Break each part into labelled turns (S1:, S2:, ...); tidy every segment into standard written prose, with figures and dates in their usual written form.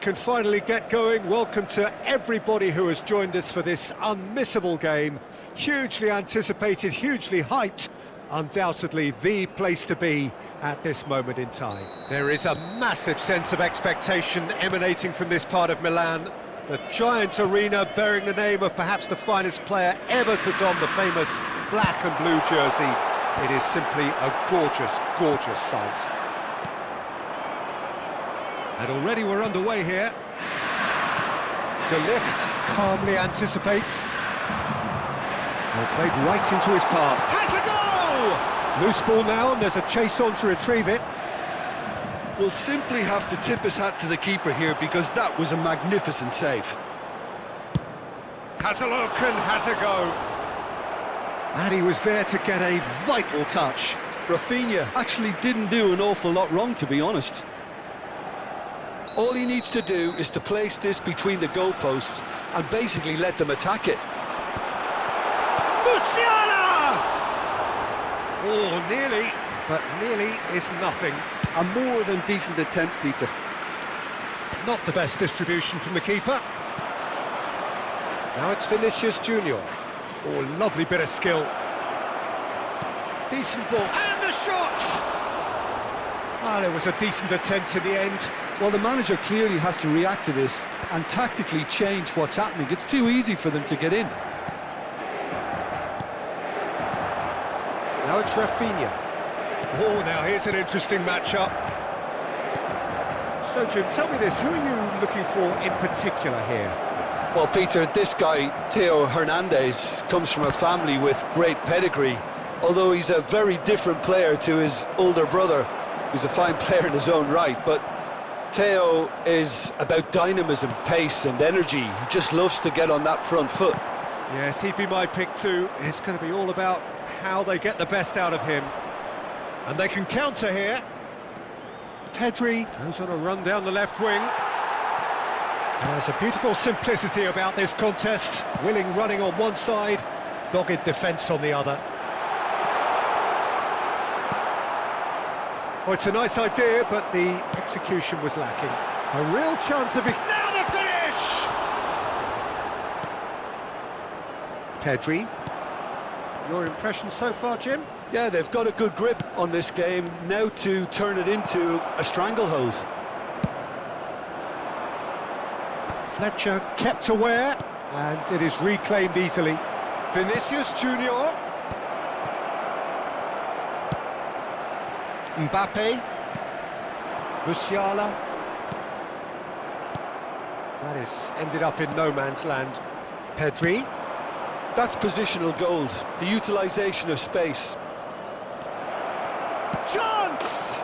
S1: Can finally get going. Welcome to everybody who has joined us for this unmissable game. Hugely anticipated, hugely hyped. Undoubtedly the place to be at this moment in time. There is a massive sense of expectation emanating from this part of Milan. The giant arena bearing the name of perhaps the finest player ever to don the famous black and blue jersey. It is simply a gorgeous, gorgeous sight. And already we're underway here. De Ligt calmly anticipates. Well, played right into his path. Has a goal! Loose ball now, and there's a chase on to retrieve it.
S2: We'll simply have to tip his hat to the keeper here because that was a magnificent save.
S1: Has a look and has a go. And he was there to get a vital touch.
S2: Rafinha actually didn't do an awful lot wrong, to be honest. All he needs to do is to place this between the goalposts and basically let them attack it.
S1: Musiala! Oh, nearly, but nearly is nothing.
S2: A more than decent attempt, Peter.
S1: Not the best distribution from the keeper. Now it's Vinicius Junior. Oh, lovely bit of skill. Decent ball, and the shot! Ah, there was a decent attempt in the end.
S2: Well, the manager clearly has to react to this and tactically change what's happening. It's too easy for them to get in.
S1: Now it's Rafinha. Oh, now here's an interesting matchup. So, Jim, tell me this, who are you looking for in particular here?
S2: Well, Peter, this guy, Theo Hernandez, comes from a family with great pedigree, although he's a very different player to his older brother, who's a fine player in his own right. But Theo is about dynamism, pace and energy. He just loves to get on that front foot.
S1: Yes, he'd be my pick too. It's going to be all about how they get the best out of him. And they can counter here. Pedri goes on a run down the left wing. There's a beautiful simplicity about this contest. Willing running on one side, dogged defence on the other. Oh, it's a nice idea, but the execution was lacking. A real chance of it. Now the finish! Pedri. Your impression so far, Jim?
S2: Yeah, they've got a good grip on this game, now to turn it into a stranglehold.
S1: Fletcher kept aware, and it is reclaimed easily. Vinicius Junior. Mbappe. Musiala. That is ended up in no man's land. Pedri.
S2: That's positional gold, the utilisation of space.
S1: Chance!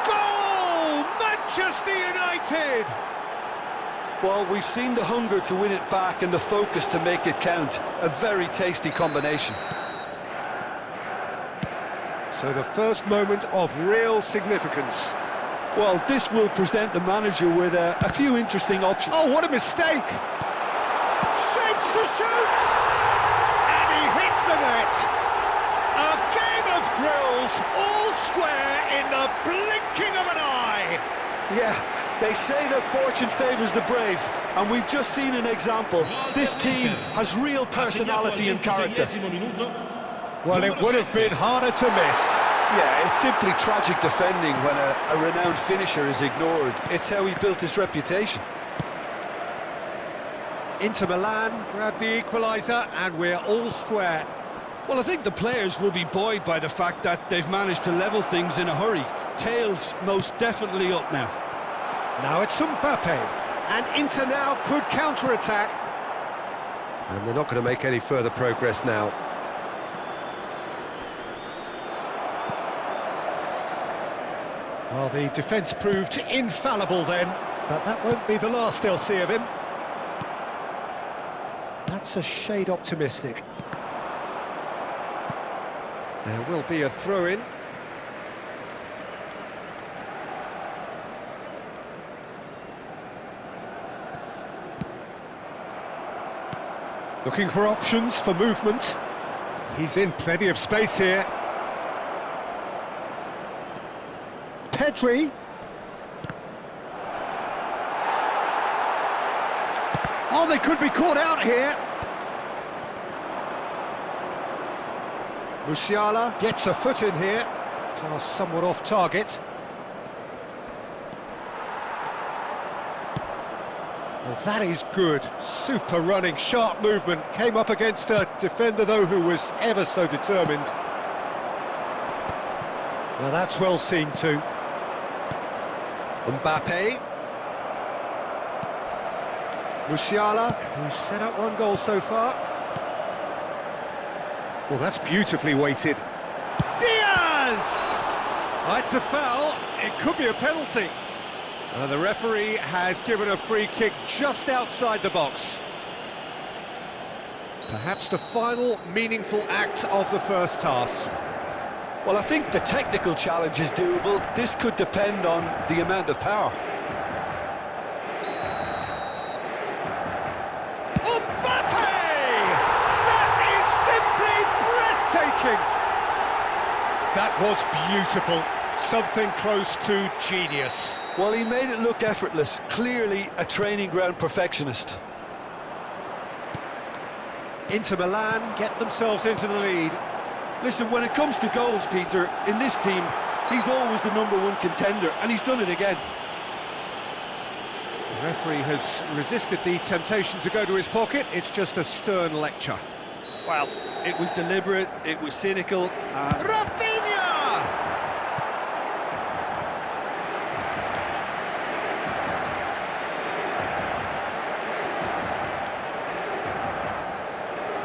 S1: Goal! Manchester United!
S2: Well, we've seen the hunger to win it back and the focus to make it count. A very tasty combination.
S1: So the first moment of real significance.
S2: Well, this will present the manager with a few interesting options.
S1: Oh, what a mistake! Shapes to shoot! And he hits the net! A game of thrills, all square in the blinking of an eye!
S2: Yeah, they say that fortune favours the brave, and we've just seen an example. This team has real personality and character.
S1: Well, it would have been harder to miss.
S2: Yeah, it's simply tragic defending when a renowned finisher is ignored. It's how he built his reputation.
S1: Inter Milan grabbed the equaliser, and we're all square.
S2: Well, I think the players will be buoyed by the fact that they've managed to level things in a hurry. Tails most definitely up now.
S1: Now it's Mbappe, and Inter now could counter-attack. And they're not going to make any further progress now. Well, the defence proved infallible then, but that won't be the last they'll see of him. That's a shade optimistic. There will be a throw-in. Looking for options for movement. He's in plenty of space here. Pedri. Oh, they could be caught out here. Musiala gets a foot in here. Pass somewhat off target. Well, that is good. Super running, sharp movement. Came up against a defender, though, who was ever so determined. Well, that's well seen too. Mbappe. Musiala, who's set up one goal so far. Well, that's beautifully weighted. Diaz! Oh, it's a foul. It could be a penalty. The referee has given a free kick just outside the box. Perhaps the final meaningful act of the first half.
S2: Well, I think the technical challenge is doable. This could depend on the amount of power.
S1: Mbappe! That is simply breathtaking! That was beautiful. Something close to genius.
S2: Well, he made it look effortless. Clearly a training ground perfectionist.
S1: Inter Milan get themselves into the lead.
S2: Listen, when it comes to goals, Peter, in this team, he's always the #1 contender, and he's done it again.
S1: The referee has resisted the temptation to go to his pocket. It's just a stern lecture.
S2: Well, it was deliberate, it was cynical.
S1: Rafinha!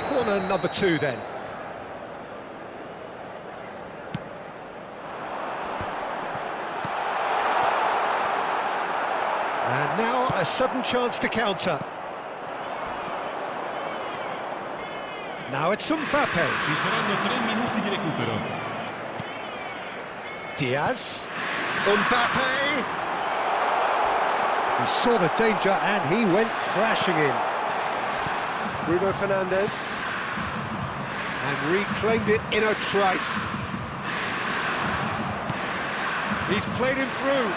S1: Corner number 2 then. And now a sudden chance to counter. Now it's Mbappe.
S3: Ci saranno 3 minuti di recupero.
S1: Diaz. Mbappe. He saw the danger and he went crashing in. Bruno Fernandes. And reclaimed it in a trice. He's played him through.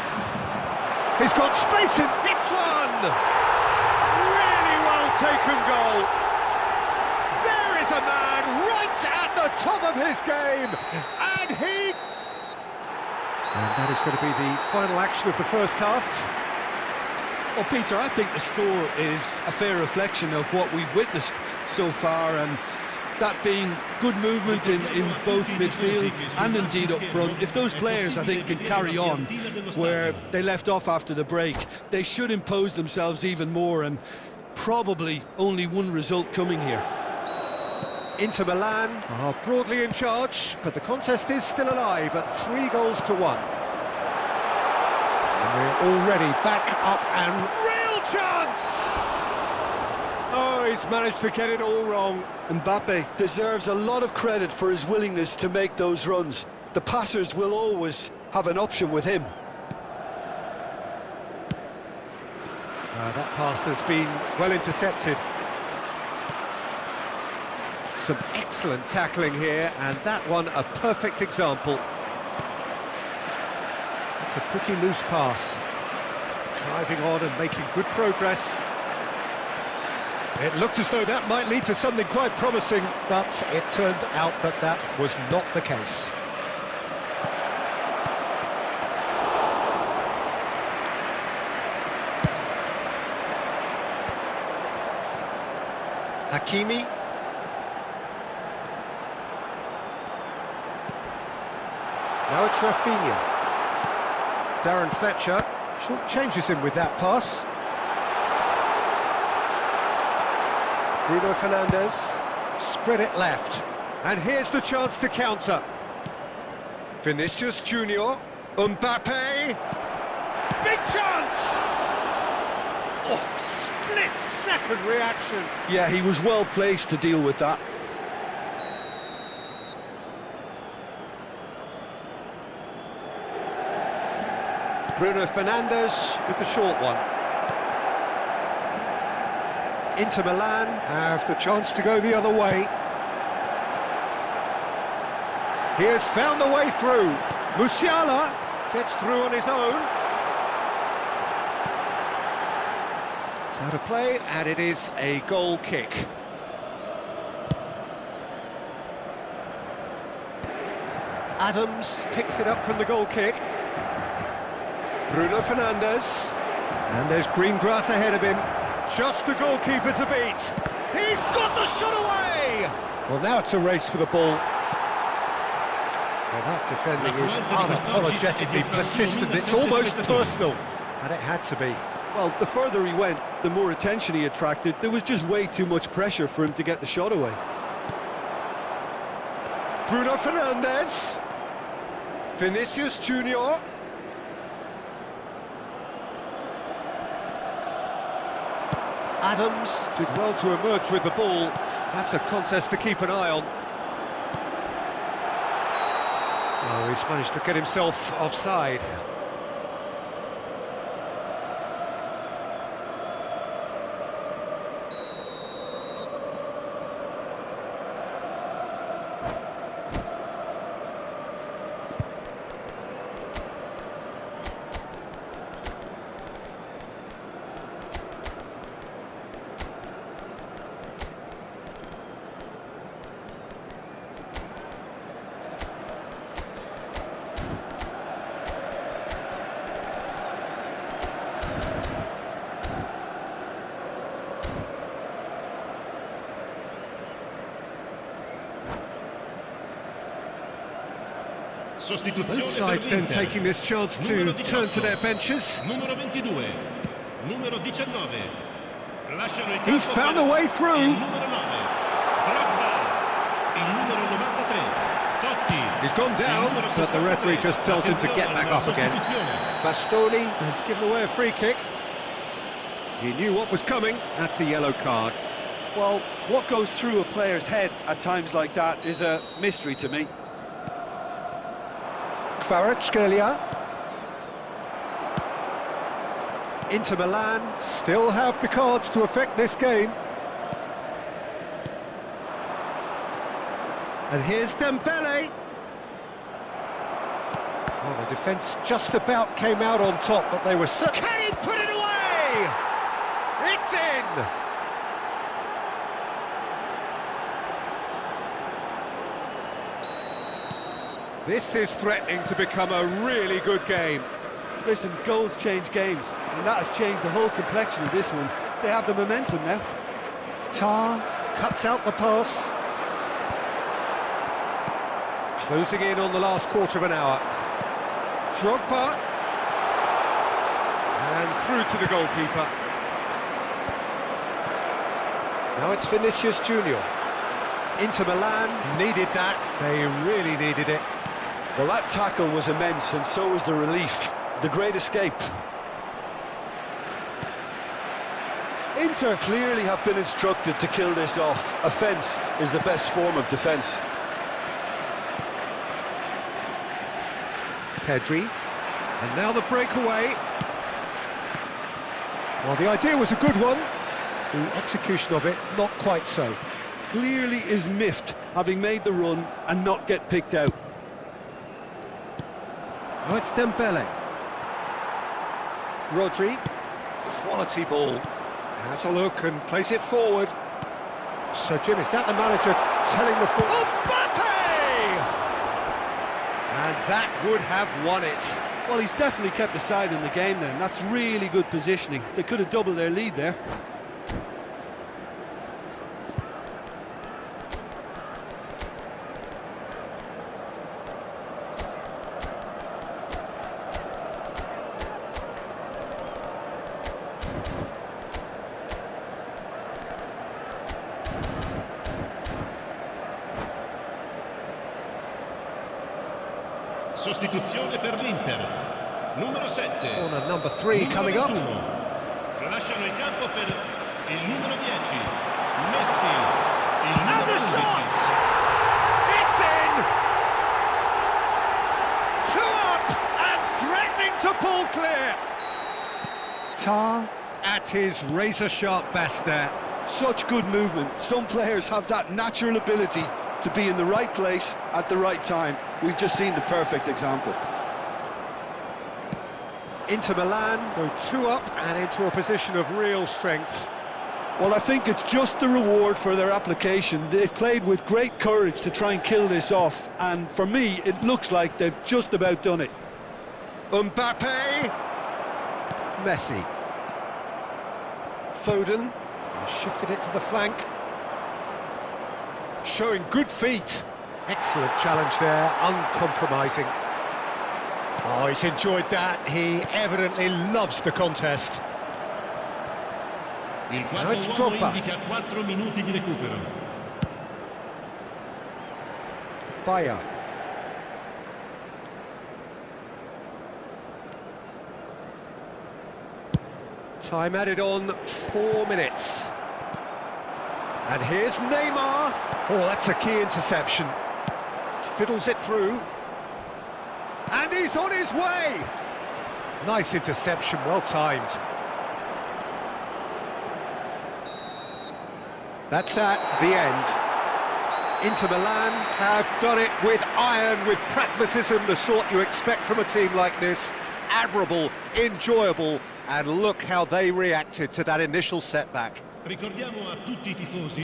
S1: He's got space and hits one! Really well taken goal. There is a man right at the top of his game, and he... And that is going to be the final action of the first half.
S2: Well, Peter, I think the score is a fair reflection of what we've witnessed so far, and that being good movement in both midfield and indeed up front. If those players, I think, can carry on where they left off after the break, they should impose themselves even more, and probably only one result coming here.
S1: Inter Milan are broadly in charge, but the contest is still alive at 3-1. And we're already back up and real chance! Oh, he's managed to get it all wrong.
S2: Mbappe deserves a lot of credit for his willingness to make those runs. The passers will always have an option with him.
S1: That pass has been well intercepted. Some excellent tackling here, and that one a perfect example. It's a pretty loose pass. Driving on and making good progress. It looked as though that might lead to something quite promising, but it turned out that that was not the case. Hakimi. Now it's Rafinha. Darren Fletcher short-changes him with that pass. Bruno Fernandes, spread it left, and here's the chance to counter. Vinicius Junior, Mbappe, big chance! Oh, split-second reaction.
S2: Yeah, he was well placed to deal with that.
S1: Bruno Fernandes with the short one. Inter Milan have the chance to go the other way. He has found a way through. Musiala gets through on his own. It's out of play, and it is a goal kick. Adams picks it up from the goal kick. Bruno Fernandes. And there's green grass ahead of him. Just the goalkeeper to beat. He's got the shot away! Well, now it's a race for the ball. Well, that defending is unapologetically persistent. It's almost personal. And it had to be.
S2: Well, the further he went, the more attention he attracted. There was just way too much pressure for him to get the shot away.
S1: Bruno Fernandes. Vinicius Junior. Adams did well to emerge with the ball. That's a contest to keep an eye on. Oh, he's managed to get himself offside. Both sides then taking this chance to turn to their benches. He's found a way through. He's gone down, but the referee just tells him to get back up again. Bastoni has given away a free kick. He knew what was coming. That's a yellow card.
S2: Well, what goes through a player's head at times like that is a mystery to me.
S1: Kvaratskhelia. Inter Milan still have the cards to affect this game. And here's Dembele. Well, the defence just about came out on top, but they were so... Can he put it away? It's in! This is threatening to become a really good game.
S2: Listen, goals change games, and that has changed the whole complexion of this one. They have the momentum now.
S1: Tar cuts out the pass. Closing in on the last quarter of an hour. Drogba. And through to the goalkeeper. Now it's Vinicius Junior. Inter Milan needed that. They really needed it.
S2: Well, that tackle was immense, and so was the relief. The great escape. Inter clearly have been instructed to kill this off. Offence is the best form of defence.
S1: Pedri. And now the breakaway. Well, the idea was a good one. The execution of it, not quite so.
S2: Clearly is miffed, having made the run and not get picked out.
S1: Oh, it's Dembele. Rodri. Quality ball. Has a look and plays it forward. So, Jim, is that the manager telling the Mbappe! And that would have won it.
S2: Well, he's definitely kept the side in the game then. That's really good positioning. They could have doubled their lead there.
S3: Sostituzione per l'Inter. Numero 7.
S1: Corner number 3 coming up.
S3: Lasciano il campo per il numero 10. Messi. Il
S1: And
S3: numero
S1: the
S3: 11.
S1: shot! It's in! 2 up and threatening to pull clear. Tar at his razor-sharp best there.
S2: Such good movement. Some players have that natural ability to be in the right place at the right time. We've just seen the perfect example.
S1: Inter Milan go 2 up and into a position of real strength.
S2: Well, I think it's just the reward for their application. They've played with great courage to try and kill this off, and for me, it looks like they've just about done it.
S1: Mbappe! Messi. Foden. He shifted it to the flank. Showing good feet. Excellent challenge there, uncompromising. Oh, he's enjoyed that. He evidently loves the contest.
S3: Il
S1: Now it's
S3: quarto uomo
S1: Drogba.
S3: indica 4 minuti di recupero.
S1: Bayer. Time added on, 4 minutes. And here's Neymar. Oh, that's a key interception. Fiddles it through. And he's on his way. Nice interception, well timed. That's that, the end. Inter Milan have done it with iron, with pragmatism, the sort you expect from a team like this. Admirable, enjoyable, and look how they reacted to that initial setback.
S3: Ricordiamo a tutti i tifosi